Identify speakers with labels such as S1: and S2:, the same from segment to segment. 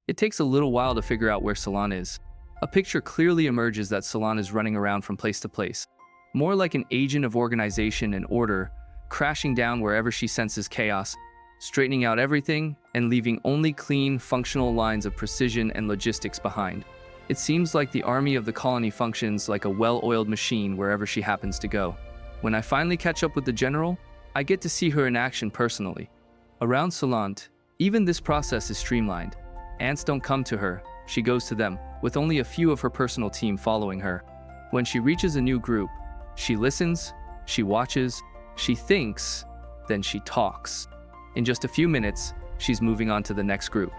S1: It takes a little while to figure out where Solant is. A picture clearly emerges that Solant is running around from place to place, more like an agent of organization and order, crashing down wherever she senses chaos, straightening out everything and leaving only clean, functional lines of precision and logistics behind. It seems like the army of the colony functions like a well-oiled machine wherever she happens to go. When I finally catch up with the general, I get to see her in action personally. Around Solant, even this process is streamlined. Ants don't come to her, she goes to them, with only a few of her personal team following her. When she reaches a new group, she listens, she watches, she thinks, then she talks. In just a few minutes, she's moving on to the next group.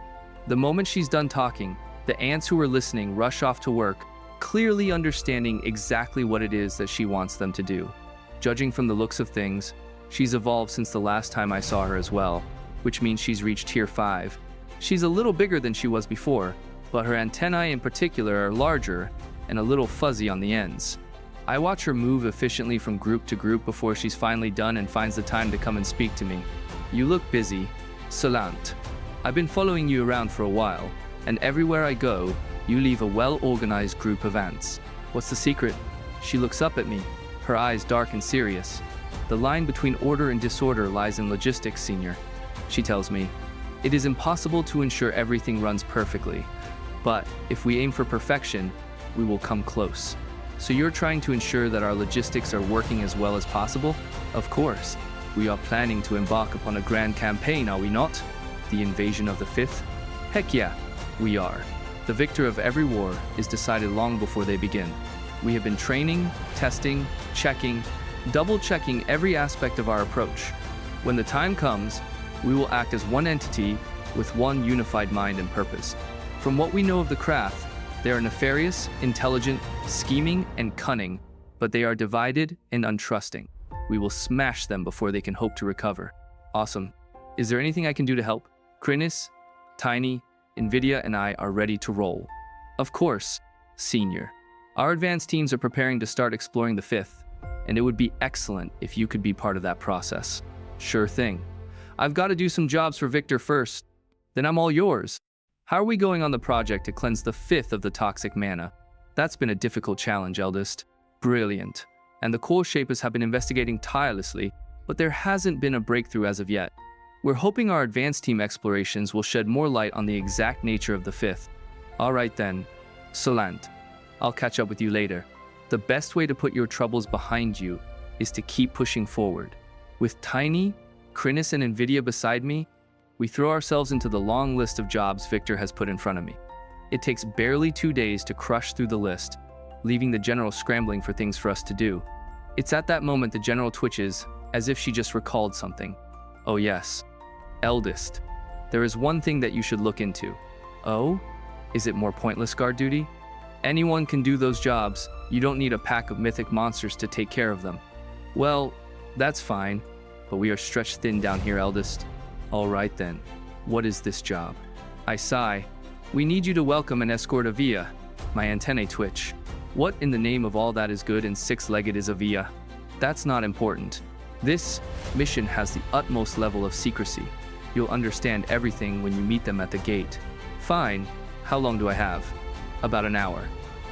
S1: The moment she's done talking, the ants who are listening rush off to work, clearly understanding exactly what it is that she wants them to do. Judging from the looks of things, she's evolved since the last time I saw her as well, which means she's reached Tier 5. She's a little bigger than she was before, but her antennae in particular are larger and a little fuzzy on the ends. I watch her move efficiently from group to group before she's finally done and finds the time to come and speak to me. "You look busy, Solant. I've been following you around for a while, and everywhere I go, you leave a well-organized group of ants. What's the secret?" She looks up at me, her eyes dark and serious. "The line between order and disorder lies in logistics, Senior," she tells me. "It is impossible to ensure everything runs perfectly, but if we aim for perfection, we will come close." "So you're trying to ensure that our logistics are working as well as possible?" "Of course. We are planning to embark upon a grand campaign, are we not? The invasion of the Fifth? Heck yeah, we are. The victor of every war is decided long before they begin. We have been training, testing, checking, double-checking every aspect of our approach. When the time comes, we will act as one entity with one unified mind and purpose. From what we know of the craft, they are nefarious, intelligent, scheming, and cunning, but they are divided and untrusting. We will smash them before they can hope to recover." "Awesome. Is there anything I can do to help?" Krinis, Tiny, Nvidia, and I are ready to roll. "Of course, Senior. Our advanced teams are preparing to start exploring the Fifth, and it would be excellent if you could be part of that process." "Sure thing. I've got to do some jobs for Victor first. Then I'm all yours. How are we going on the project to cleanse the Fifth of the toxic mana?" "That's been a difficult challenge, Eldest." "Brilliant. And the core shapers have been investigating tirelessly, but there hasn't been a breakthrough as of yet. We're hoping our advanced team explorations will shed more light on the exact nature of the Fifth." "All right then, Solant. I'll catch up with you later. The best way to put your troubles behind you is to keep pushing forward." With Tiny, Krinis, and Nvidia beside me, we throw ourselves into the long list of jobs Victor has put in front of me. It takes barely 2 days to crush through the list, leaving the general scrambling for things for us to do. It's at that moment the general twitches, as if she just recalled something. "Oh yes, Eldest. There is one thing that you should look into." "Oh? Is it more pointless guard duty?" "Anyone can do those jobs. You don't need a pack of mythic monsters to take care of them." "Well, that's fine, but we are stretched thin down here, Eldest." "All right then. What is this job?" I sigh. "We need you to welcome and escort a Via." My antennae twitch. What in the name of all that is good and six-legged is a Via? That's not important. This mission has the utmost level of secrecy. You'll understand everything when you meet them at the gate. "Fine. How long do I have?" "About an hour."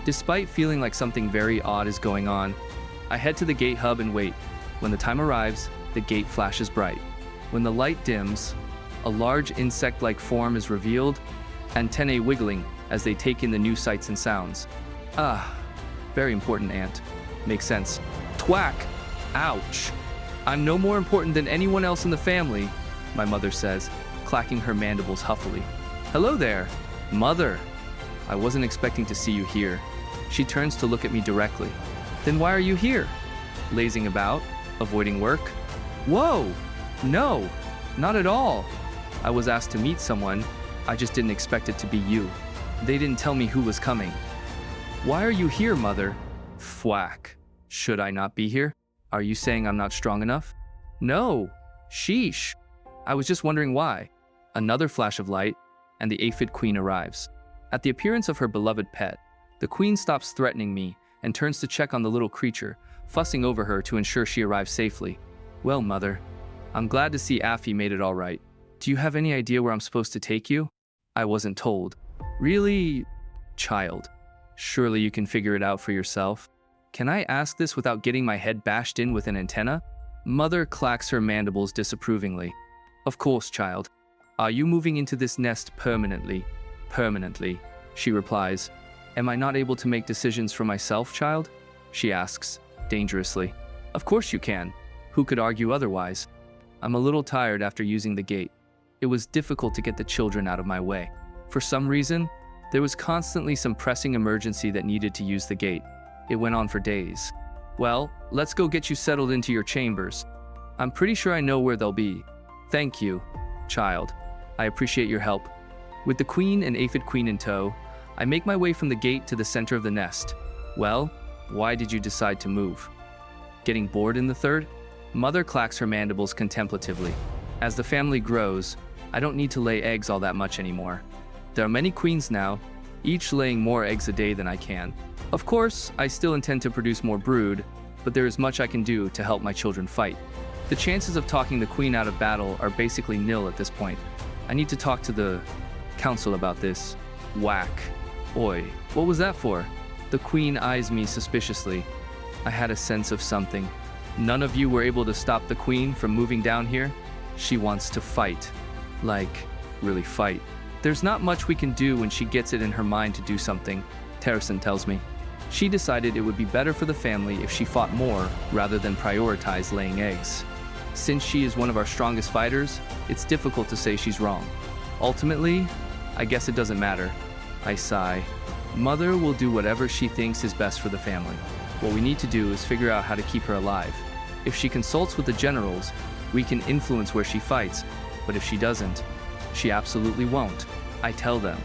S1: Despite feeling like something very odd is going on, I head to the gate hub and wait. When the time arrives, the gate flashes bright. When the light dims, a large insect-like form is revealed, antennae wiggling as they take in the new sights and sounds. "Ah, very important ant. Makes sense." Twack! Ouch! "I'm no more important than anyone else in the family," my mother says, clacking her mandibles huffily. "Hello there, Mother. I wasn't expecting to see you here." She turns to look at me directly. "Then why are you here? Lazing about? Avoiding work?" "Whoa! No, not at all. I was asked to meet someone. I just didn't expect it to be you. They didn't tell me who was coming." "Why are you here, Mother?" Thwack. "Should I not be here? Are you saying I'm not strong enough?" "No. Sheesh. I was just wondering why." Another flash of light, and the aphid queen arrives. At the appearance of her beloved pet, the queen stops threatening me and turns to check on the little creature, fussing over her to ensure she arrives safely. "Well, Mother, I'm glad to see Affy made it all right. Do you have any idea where I'm supposed to take you?" I wasn't told. Really? Child. Surely you can figure it out for yourself. Can I ask this without getting my head bashed in with an antenna? Mother clacks her mandibles disapprovingly. Of course, child. Are you moving into this nest permanently? Permanently, she replies. Am I not able to make decisions for myself, child? She asks, dangerously. Of course you can. Who could argue otherwise? I'm a little tired after using the gate. It was difficult to get the children out of my way. For some reason, there was constantly some pressing emergency that needed to use the gate. It went on for days. Well, let's go get you settled into your chambers. I'm pretty sure I know where they'll be. Thank you, child. I appreciate your help. With the queen and aphid queen in tow, I make my way from the gate to the center of the nest. Well, why did you decide to move? Getting bored in the third? Mother clacks her mandibles contemplatively. As the family grows, I don't need to lay eggs all that much anymore. There are many queens now, each laying more eggs a day than I can. Of course, I still intend to produce more brood, but there is much I can do to help my children fight. The chances of talking the queen out of battle are basically nil at this point. I need to talk to the council about this. Whack. Oi, what was that for? The queen eyes me suspiciously. I had a sense of something. None of you were able to stop the queen from moving down here? She wants to fight. Like, really fight. There's not much we can do when she gets it in her mind to do something, Terrason tells me. She decided it would be better for the family if she fought more rather than prioritize laying eggs. Since she is one of our strongest fighters, it's difficult to say she's wrong. Ultimately, I guess it doesn't matter. I sigh. Mother will do whatever she thinks is best for the family. What we need to do is figure out how to keep her alive. If she consults with the generals, we can influence where she fights, but if she doesn't, she absolutely won't. I tell them.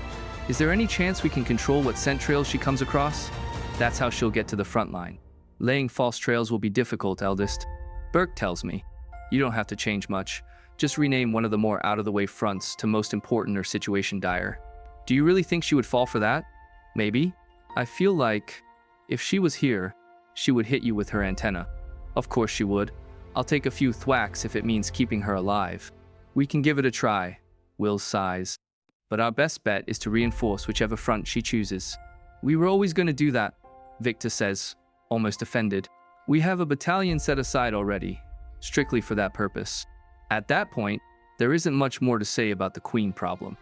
S1: Is there any chance we can control what scent trails she comes across? That's how she'll get to the front line. Laying false trails will be difficult, Eldest. Burke tells me. You don't have to change much. Just rename one of the more out-of-the-way fronts to most important or situation dire. Do you really think she would fall for that? Maybe. I feel like if she was here, she would hit you with her antenna. Of course she would. I'll take a few thwacks if it means keeping her alive. We can give it a try, Will sighs. But our best bet is to reinforce whichever front she chooses. We were always going to do that, Victor says, almost offended. We have a battalion set aside already, strictly for that purpose. At that point, there isn't much more to say about the queen problem.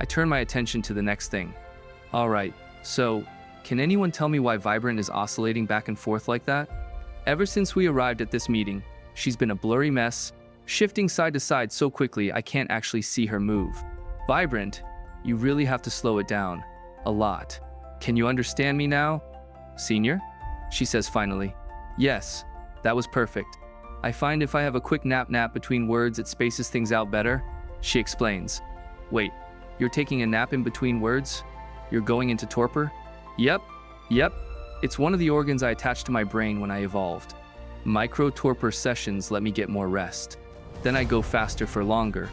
S1: I turn my attention to the next thing. All right, so, can anyone tell me why Vibrant is oscillating back and forth like that? Ever since we arrived at this meeting, she's been a blurry mess, shifting side to side so quickly I can't actually see her move. Vibrant, you really have to slow it down. A lot. Can you understand me now? Senior? She says finally. Yes, that was perfect. I find if I have a quick nap between words, it spaces things out better. She explains. Wait, you're taking a nap in between words? You're going into torpor? Yep. It's one of the organs I attached to my brain when I evolved. Micro-torpor sessions let me get more rest. Then I go faster for longer.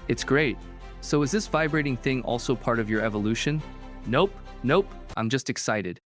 S1: It's great. So is this vibrating thing also part of your evolution? Nope, I'm just excited.